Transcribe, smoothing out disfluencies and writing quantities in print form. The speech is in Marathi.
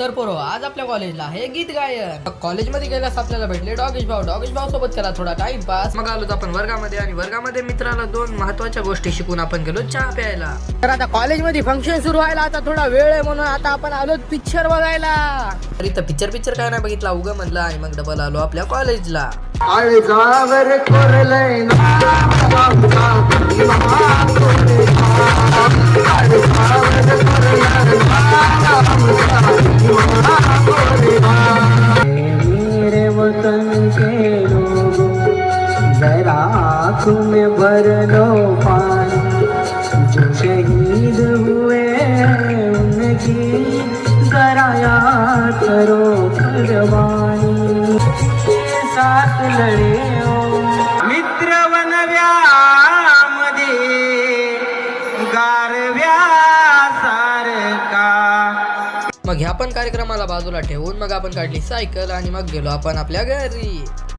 तर पोरो आज आपल्या कॉलेजला आहे गीत गायन. कॉलेजमध्ये गेल्यास आपल्याला भेटले डॉगेश भाऊ सोबत केला थोडा टाइमपास. मग आलो आपण वर्गामध्ये आणि वर्गामध्ये मित्राला दोन महत्वाच्या गोष्टी शिकून आपण गेलो चहा प्यायला. तर आता कॉलेजमध्ये फंक्शन सुरू व्हायला आता थोडा वेळ आहे म्हणून आता आपण आलो पिक्चर बघायला. तर इथं पिक्चर काय नाही बघितला उगा म्हणलं आणि मग डबल आलो आपल्या कॉलेजला. मेरे वतन के लोगों जरा आँखों में भर लो पानी, जो शहीद हुए उनकी जरा याद करो कुर्बानी के साथ लड़े हो मित्र वनव्यामध्ये गारव्या सारखा. मग ह्या पण कार्यक्रमाला बाजूला ठेवून मग आपण काढली सायकल आणि मग गेलो आपण आपल्या घरी.